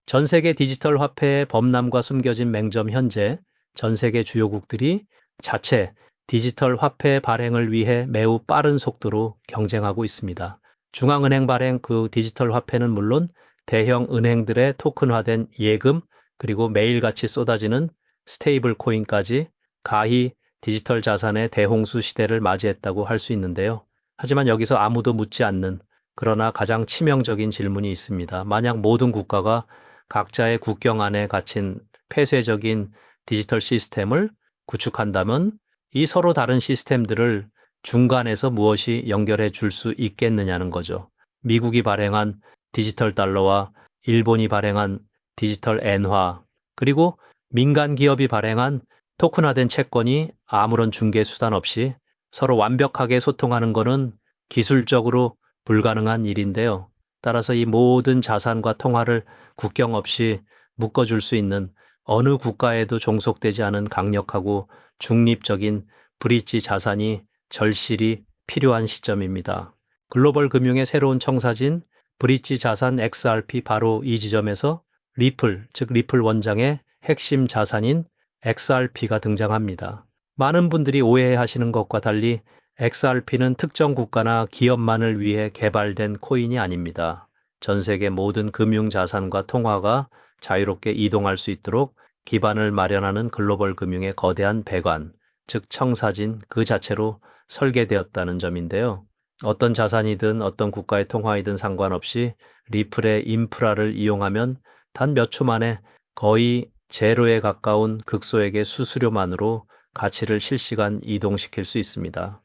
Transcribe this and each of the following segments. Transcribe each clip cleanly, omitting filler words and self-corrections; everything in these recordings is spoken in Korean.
전 세계 디지털 화폐의 범람과 숨겨진 맹점. 현재 전 세계 주요국들이 자체 디지털 화폐 발행을 위해 매우 빠른 속도로 경쟁하고 있습니다. 중앙은행 발행 디지털 화폐는 물론 대형 은행들의 토큰화된 예금, 그리고 매일같이 쏟아지는 스테이블 코인까지 가히 디지털 자산의 대홍수 시대를 맞이했다고 할 수 있는데요. 하지만 여기서 아무도 묻지 않는, 그러나 가장 치명적인 질문이 있습니다. 만약 모든 국가가 각자의 국경 안에 갇힌 폐쇄적인 디지털 시스템을 구축한다면 이 서로 다른 시스템들을 중간에서 무엇이 연결해 줄 수 있겠느냐는 거죠. 미국이 발행한 디지털 달러와 일본이 발행한 디지털 엔화, 그리고 민간 기업이 발행한 토큰화된 채권이 아무런 중개 수단 없이 서로 완벽하게 소통하는 것은 기술적으로 불가능한 일인데요. 따라서 이 모든 자산과 통화를 국경 없이 묶어줄 수 있는, 어느 국가에도 종속되지 않은 강력하고 중립적인 브릿지 자산이 절실히 필요한 시점입니다. 글로벌 금융의 새로운 청사진 브릿지 자산 XRP, 바로 이 지점에서 리플, 즉 리플 원장의 핵심 자산인 XRP가 등장합니다. 많은 분들이 오해하시는 것과 달리 XRP는 특정 국가나 기업만을 위해 개발된 코인이 아닙니다. 전 세계 모든 금융 자산과 통화가 자유롭게 이동할 수 있도록 기반을 마련하는 글로벌 금융의 거대한 배관, 즉 청사진 그 자체로 설계되었다는 점인데요. 어떤 자산이든 어떤 국가의 통화이든 상관없이 리플의 인프라를 이용하면 단 몇 초 만에 거의 제로에 가까운 극소액의 수수료만으로 가치를 실시간 이동시킬 수 있습니다.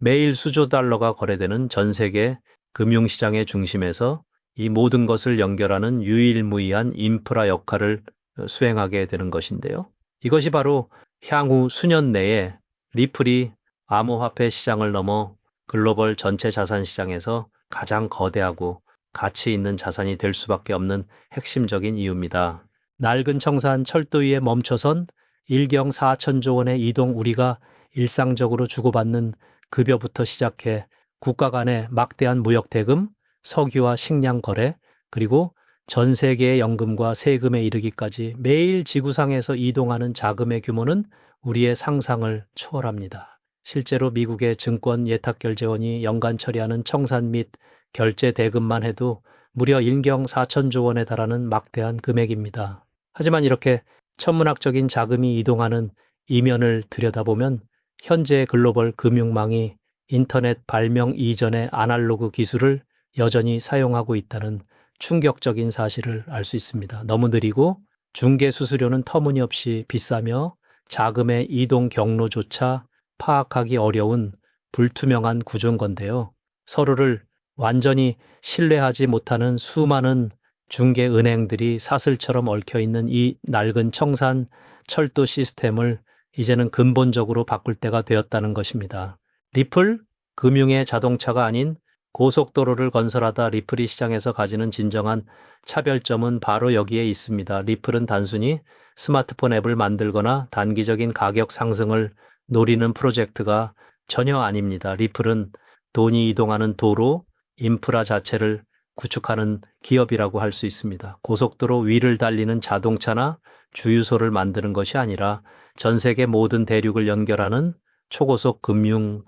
매일 수조 달러가 거래되는 전 세계 금융시장의 중심에서 이 모든 것을 연결하는 유일무이한 인프라 역할을 수행하게 되는 것인데요. 이것이 바로 향후 수년 내에 리플이 암호화폐 시장을 넘어 글로벌 전체 자산 시장에서 가장 거대하고 가치 있는 자산이 될 수밖에 없는 핵심적인 이유입니다. 낡은 청산 철도 위에 멈춰선 일경 4천조 원의 이동, 우리가 일상적으로 주고받는 급여부터 시작해 국가 간의 막대한 무역 대금, 석유와 식량 거래, 그리고 전 세계의 연금과 세금에 이르기까지 매일 지구상에서 이동하는 자금의 규모는 우리의 상상을 초월합니다. 실제로 미국의 증권 예탁결제원이 연간 처리하는 청산 및 결제 대금만 해도 무려 일경 4천조 원에 달하는 막대한 금액입니다. 하지만 이렇게 천문학적인 자금이 이동하는 이면을 들여다보면 현재 글로벌 금융망이 인터넷 발명 이전의 아날로그 기술을 여전히 사용하고 있다는 충격적인 사실을 알 수 있습니다. 너무 느리고 중개 수수료는 터무니없이 비싸며 자금의 이동 경로조차 파악하기 어려운 불투명한 구조인 건데요. 서로를 완전히 신뢰하지 못하는 수많은 중개 은행들이 사슬처럼 얽혀있는 이 낡은 청산 철도 시스템을 이제는 근본적으로 바꿀 때가 되었다는 것입니다. 리플, 금융의 자동차가 아닌 고속도로를 건설하다 리플이 시장에서 가지는 진정한 차별점은 바로 여기에 있습니다. 리플은 단순히 스마트폰 앱을 만들거나 단기적인 가격 상승을 노리는 프로젝트가 전혀 아닙니다. 리플은 돈이 이동하는 도로, 인프라 자체를 구축하는 기업이라고 할 수 있습니다. 고속도로 위를 달리는 자동차나 주유소를 만드는 것이 아니라 전 세계 모든 대륙을 연결하는 초고속 금융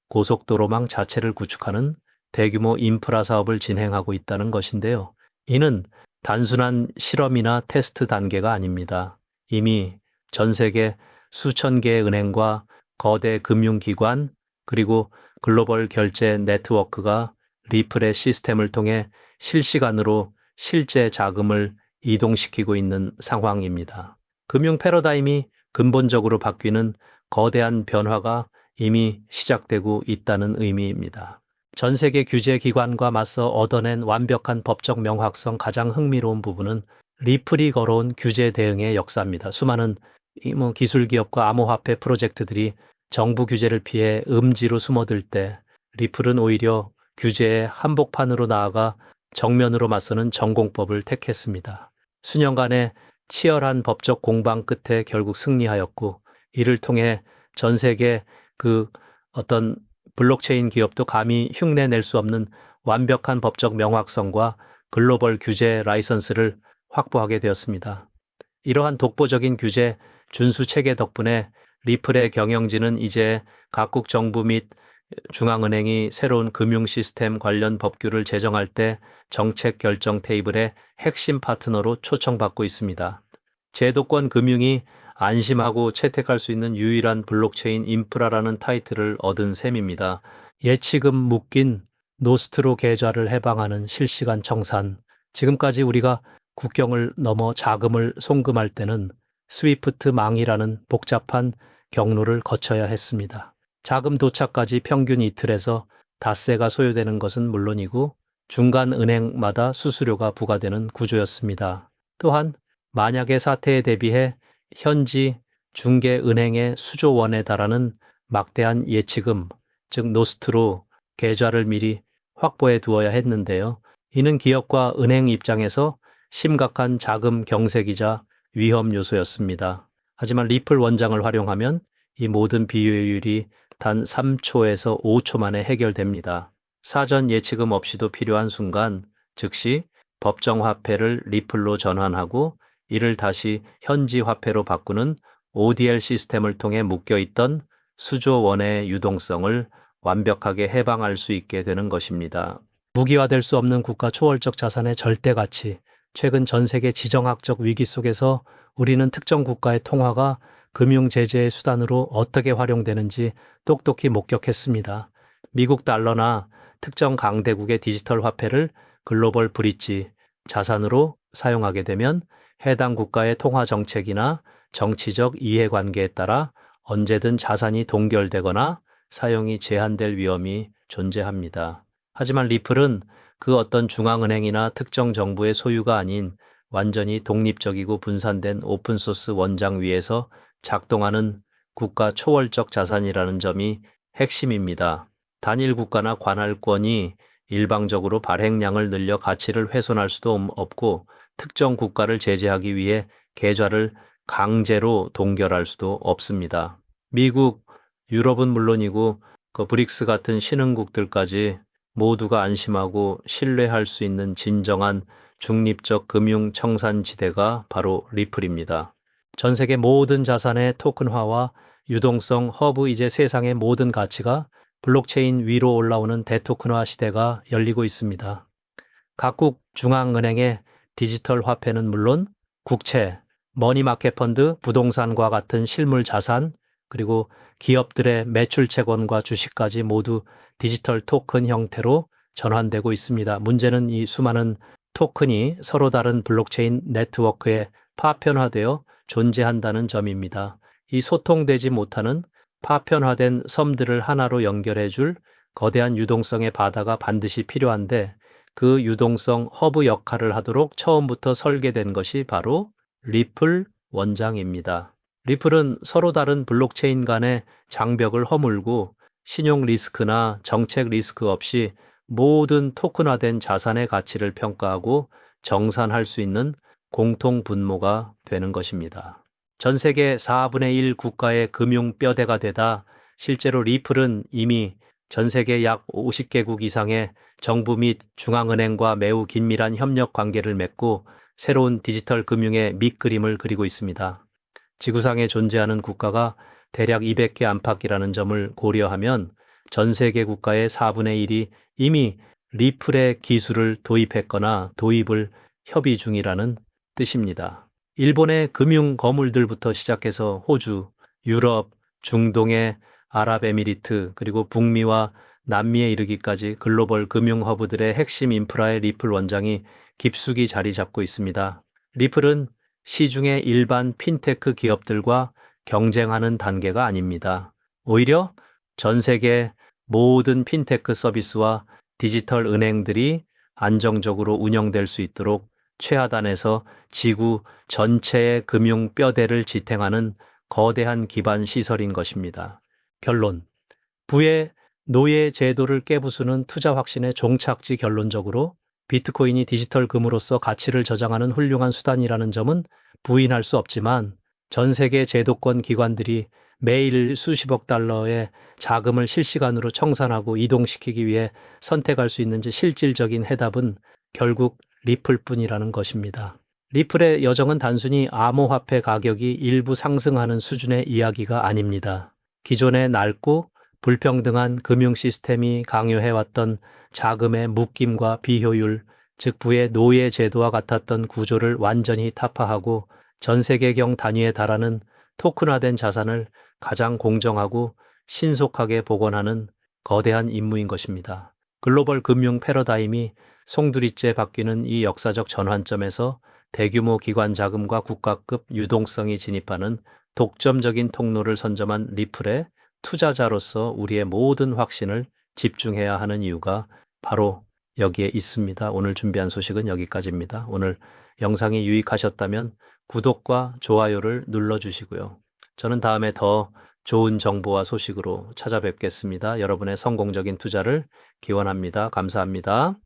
고속도로망 자체를 구축하는 대규모 인프라 사업을 진행하고 있다는 것인데요. 이는 단순한 실험이나 테스트 단계가 아닙니다. 이미 전 세계 수천 개의 은행과 거대 금융기관, 그리고 글로벌 결제 네트워크가 리플의 시스템을 통해 실시간으로 실제 자금을 이동시키고 있는 상황입니다. 금융 패러다임이 근본적으로 바뀌는 거대한 변화가 이미 시작되고 있다는 의미입니다. 전 세계 규제 기관과 맞서 얻어낸 완벽한 법적 명확성. 가장 흥미로운 부분은 리플이 걸어온 규제 대응의 역사입니다. 수많은 기술 기업과 암호화폐 프로젝트들이 정부 규제를 피해 음지로 숨어들 때 리플은 오히려 규제의 한복판으로 나아가 정면으로 맞서는 전공법을 택했습니다. 수년간의 치열한 법적 공방 끝에 결국 승리하였고, 이를 통해 전 세계 어떤 블록체인 기업도 감히 흉내낼 수 없는 완벽한 법적 명확성과 글로벌 규제 라이선스를 확보하게 되었습니다. 이러한 독보적인 규제 준수 체계 덕분에 리플의 경영진은 이제 각국 정부 및 중앙은행이 새로운 금융 시스템 관련 법규를 제정할 때 정책 결정 테이블의 핵심 파트너로 초청받고 있습니다. 제도권 금융이 안심하고 채택할 수 있는 유일한 블록체인 인프라라는 타이틀을 얻은 셈입니다. 예치금 묶인 노스트로 계좌를 해방하는 실시간 청산. 지금까지 우리가 국경을 넘어 자금을 송금할 때는 스위프트 망이라는 복잡한 경로를 거쳐야 했습니다. 자금 도착까지 평균 이틀에서 닷새가 소요되는 것은 물론이고 중간 은행마다 수수료가 부과되는 구조였습니다. 또한 만약의 사태에 대비해 현지 중개은행의 수조 원에 달하는 막대한 예치금, 즉 노스트로 계좌를 미리 확보해 두어야 했는데요. 이는 기업과 은행 입장에서 심각한 자금 경색이자 위험 요소였습니다. 하지만 리플 원장을 활용하면 이 모든 비효율이 단 3초에서 5초 만에 해결됩니다. 사전 예치금 없이도 필요한 순간 즉시 법정 화폐를 리플로 전환하고 이를 다시 현지 화폐로 바꾸는 ODL 시스템을 통해 묶여있던 수조 원의 유동성을 완벽하게 해방할 수 있게 되는 것입니다. 무기화될 수 없는 국가 초월적 자산의 절대 가치. 최근 전 세계 지정학적 위기 속에서 우리는 특정 국가의 통화가 금융 제재의 수단으로 어떻게 활용되는지 똑똑히 목격했습니다. 미국 달러나 특정 강대국의 디지털 화폐를 글로벌 브릿지 자산으로 사용하게 되면 해당 국가의 통화 정책이나 정치적 이해관계에 따라 언제든 자산이 동결되거나 사용이 제한될 위험이 존재합니다. 하지만 리플은 그 어떤 중앙은행이나 특정 정부의 소유가 아닌 완전히 독립적이고 분산된 오픈소스 원장 위에서 작동하는 국가 초월적 자산이라는 점이 핵심입니다. 단일 국가나 관할권이 일방적으로 발행량을 늘려 가치를 훼손할 수도 없고 특정 국가를 제재하기 위해 계좌를 강제로 동결할 수도 없습니다. 미국, 유럽은 물론이고 그 브릭스 같은 신흥국들까지 모두가 안심하고 신뢰할 수 있는 진정한 중립적 금융 청산지대가 바로 리플입니다. 전 세계 모든 자산의 토큰화와 유동성 허브 이제 세상의 모든 가치가 블록체인 위로 올라오는 대토큰화 시대가 열리고 있습니다. 각국 중앙은행의 디지털 화폐는 물론 국채, 머니마켓 펀드, 부동산과 같은 실물 자산, 그리고 기업들의 매출 채권과 주식까지 모두 디지털 토큰 형태로 전환되고 있습니다. 문제는 이 수많은 토큰이 서로 다른 블록체인 네트워크에 파편화되어 존재한다는 점입니다. 이 소통되지 못하는 파편화된 섬들을 하나로 연결해 줄 거대한 유동성의 바다가 반드시 필요한데 그 유동성 허브 역할을 하도록 처음부터 설계된 것이 바로 리플 원장입니다. 리플은 서로 다른 블록체인 간의 장벽을 허물고 신용 리스크나 정책 리스크 없이 모든 토큰화된 자산의 가치를 평가하고 정산할 수 있는 공통 분모가 되는 것입니다. 전 세계 4분의 1 국가의 금융 뼈대가 되다 실제로 리플은 이미 전 세계 약 50개국 이상의 정부 및 중앙은행과 매우 긴밀한 협력 관계를 맺고 새로운 디지털 금융의 밑그림을 그리고 있습니다. 지구상에 존재하는 국가가 대략 200개 안팎이라는 점을 고려하면 전 세계 국가의 4분의 1이 이미 리플의 기술을 도입했거나 도입을 협의 중이라는 뜻입니다. 일본의 금융 거물들부터 시작해서 호주, 유럽, 중동의 아랍에미리트, 그리고 북미와 남미에 이르기까지 글로벌 금융 허브들의 핵심 인프라의 리플 원장이 깊숙이 자리 잡고 있습니다. 리플은 시중의 일반 핀테크 기업들과 경쟁하는 단계가 아닙니다. 오히려 전 세계 모든 핀테크 서비스와 디지털 은행들이 안정적으로 운영될 수 있도록 최하단에서 지구 전체의 금융 뼈대를 지탱하는 거대한 기반 시설인 것입니다. 결론. 부의 노예 제도를 깨부수는 투자 확신의 종착지 결론적으로 비트코인이 디지털 금으로서 가치를 저장하는 훌륭한 수단이라는 점은 부인할 수 없지만 전 세계 제도권 기관들이 매일 수십억 달러의 자금을 실시간으로 청산하고 이동시키기 위해 선택할 수 있는지 실질적인 해답은 결국 리플뿐이라는 것입니다. 리플의 여정은 단순히 암호화폐 가격이 일부 상승하는 수준의 이야기가 아닙니다. 기존의 낡고 불평등한 금융 시스템이 강요해왔던 자금의 묶임과 비효율, 즉 부의 노예 제도와 같았던 구조를 완전히 타파하고 전 세계경 단위에 달하는 토큰화된 자산을 가장 공정하고 신속하게 복원하는 거대한 임무인 것입니다. 글로벌 금융 패러다임이 송두리째 바뀌는 이 역사적 전환점에서 대규모 기관 자금과 국가급 유동성이 진입하는 독점적인 통로를 선점한 리플의 투자자로서 우리의 모든 확신을 집중해야 하는 이유가 바로 여기에 있습니다. 오늘 준비한 소식은 여기까지입니다. 오늘 영상이 유익하셨다면 구독과 좋아요를 눌러주시고요. 저는 다음에 더 좋은 정보와 소식으로 찾아뵙겠습니다. 여러분의 성공적인 투자를 기원합니다. 감사합니다.